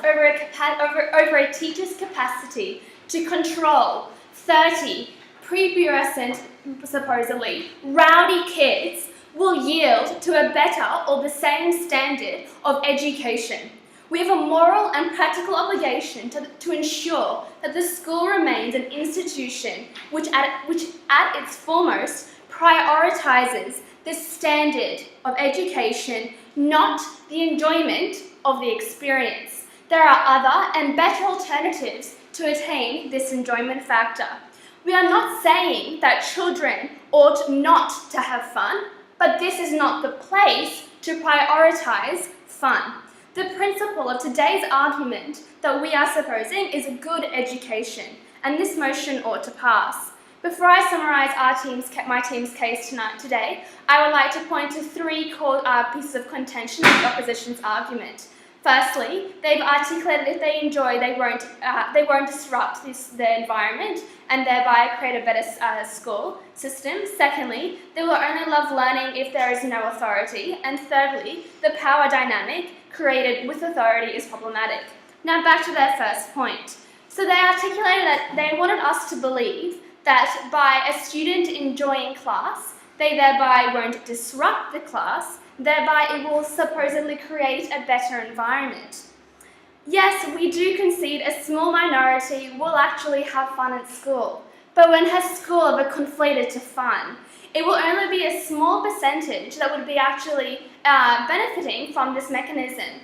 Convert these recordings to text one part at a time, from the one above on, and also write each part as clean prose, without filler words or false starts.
over a teacher's capacity to control 30 prepubescent, supposedly, rowdy kids will yield to a better or the same standard of education. We have a moral and practical obligation to ensure that the school remains an institution which at its foremost prioritizes the standard of education, not the enjoyment of the experience. There are other and better alternatives to attain this enjoyment factor. We are not saying that children ought not to have fun, but this is not the place to prioritize fun. The principle of today's argument that we are supposing is a good education, and this motion ought to pass. Before I summarise my team's case today, I would like to point to three pieces of contention in the opposition's argument. Firstly, they've articulated if they enjoy, they won't disrupt the environment and thereby create a better school system. Secondly, they will only love learning if there is no authority. And thirdly, the power dynamic created with authority is problematic. Now back to their first point. So they articulated that they wanted us to believe that by a student enjoying class, they thereby won't disrupt the class, thereby it will supposedly create a better environment. Yes, we do concede a small minority will actually have fun at school, but when has school ever conflated to fun? It will only be a small percentage that would be actually benefiting from this mechanism.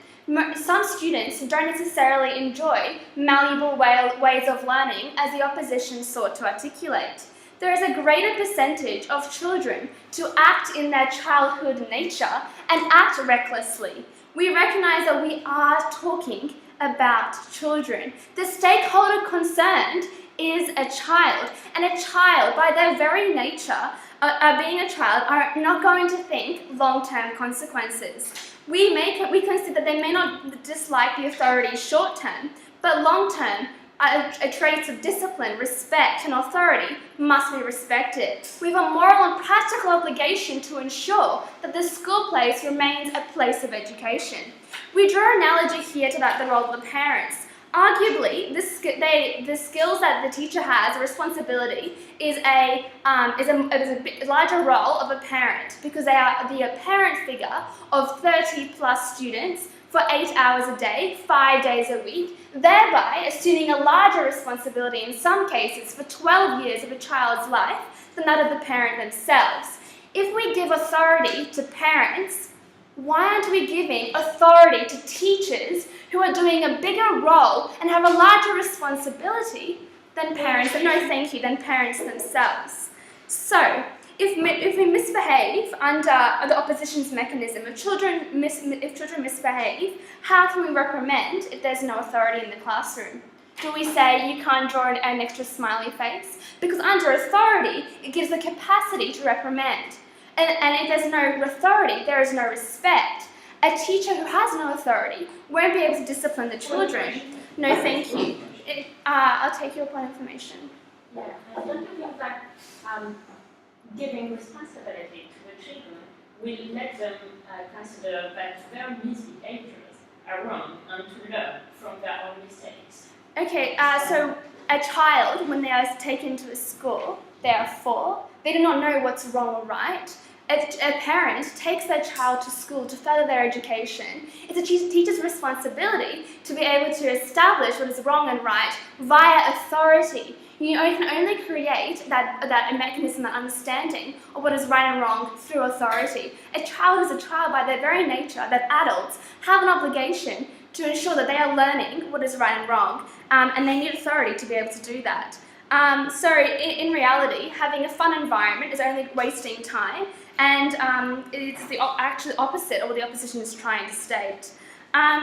Some students don't necessarily enjoy malleable ways of learning as the opposition sought to articulate. There is a greater percentage of children to act in their childhood nature and act recklessly. We recognise that we are talking about children. The stakeholder concerned is a child, and a child, by their very nature, being a child, are not going to think long-term consequences. We consider that they may not dislike the authority short-term, but long-term, traits of discipline, respect, and authority must be respected. We have a moral and practical obligation to ensure that the school place remains a place of education. We draw an analogy here to the role of the parents. Arguably, the skills that the teacher has, a responsibility, is a larger role of a parent, because they are the parent figure of 30 plus students for 8 hours a day, 5 days a week, thereby assuming a larger responsibility in some cases for 12 years of a child's life than that of the parent themselves. If we give authority to parents, why aren't we giving authority to teachers who are doing a bigger role and have a larger responsibility than parents, and no thank you, than parents themselves? So, if we misbehave under the opposition's mechanism, if children misbehave, how can we reprimand if there's no authority in the classroom? Do we say you can't draw an extra smiley face? Because under authority, it gives the capacity to reprimand. And if there's no authority, there is no respect. A teacher who has no authority won't be able to discipline the children. No, thank you. I'll take your point of information. Yeah, I don't think that giving responsibility to the children will let them consider that their misbehaviors are wrong and to learn from their own mistakes. Okay, so a child, when they are taken to a school, they are 4, they do not know what's wrong or right. A parent takes their child to school to further their education. It's a teacher's responsibility to be able to establish what is wrong and right via authority. You can only create that mechanism, that understanding of what is right and wrong through authority. A child is a child by their very nature, that adults have an obligation to ensure that they are learning what is right and wrong, and they need authority to be able to do that. So in reality, having a fun environment is only wasting time, and it's the actual opposite of what the opposition is trying to state.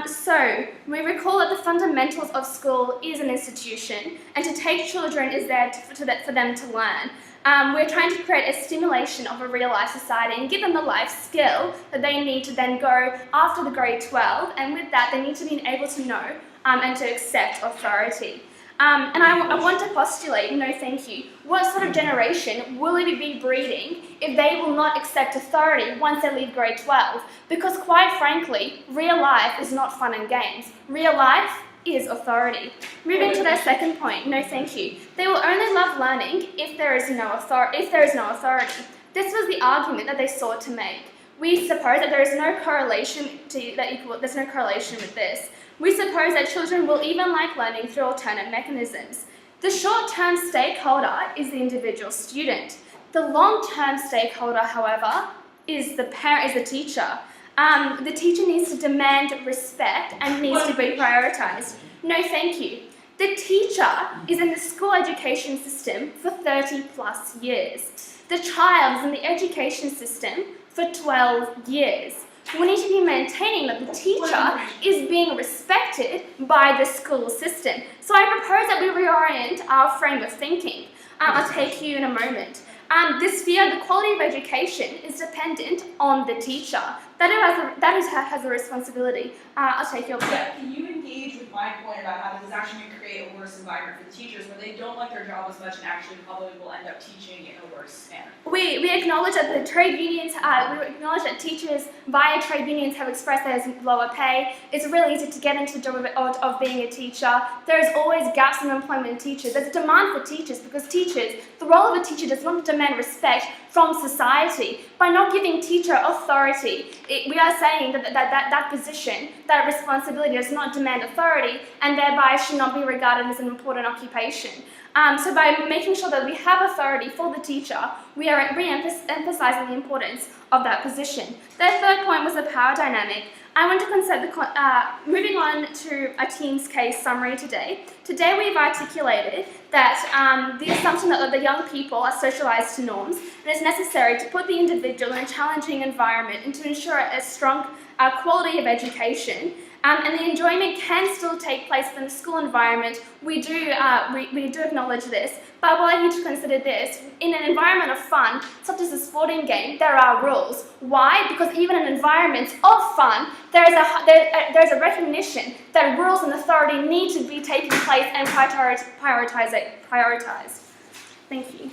So we recall that the fundamentals of school is an institution, and to take children is there for them to learn. We're trying to create a stimulation of a real life society and give them the life skill that they need to then go after the grade 12, and with that they need to be able to know and to accept authority. And I want to postulate, no thank you, what sort of generation will we be breeding if they will not accept authority once they leave grade 12? Because quite frankly, real life is not fun and games. Real life is authority. Moving to their second point, no thank you. They will only love learning if there is no authority. This was the argument that they sought to make. We suppose that there is no correlation there's no correlation with this. We suppose that children will even like learning through alternate mechanisms. The short-term stakeholder is the individual student. The long-term stakeholder, however, is the teacher. The teacher needs to demand respect and needs to be prioritised. No, thank you. The teacher is in the school education system for 30 plus years. The child is in the education system for 12 years. We need to be maintaining that the teacher is being respected by the school system. So I propose that we reorient our frame of thinking. I'll take you in a moment. This sphere, the quality of education, is dependent on the teacher. That has a responsibility. I'll take your point. Yeah, can you engage with my point about how this is actually going to create a worse environment for the teachers where they don't like their job as much and actually probably will end up teaching in a worse manner? We acknowledge that the trade unions, we acknowledge that teachers via trade unions have expressed there's lower pay. It's really easy to get into the job of being a teacher. There's always gaps in employment in teachers. There's a demand for teachers because the role of a teacher does not demand respect from society. By not giving teacher authority, we are saying that position, that responsibility does not demand authority and thereby should not be regarded as an important occupation. So by making sure that we have authority for the teacher, we are re-emphasizing the importance of that position. Their third point was the power dynamic. I want to consider moving on to a team's case summary today. Today we've articulated that the assumption that the young people are socialized to norms and it's necessary to put the individual in a challenging environment and to ensure a strong quality of education. And the enjoyment can still take place within the school environment. We do acknowledge this, but I want you to consider this. In an environment of fun, such as a sporting game, there are rules. Why? Because even in environments of fun, there's a recognition that rules and authority need to be taking place and prioritized. Thank you.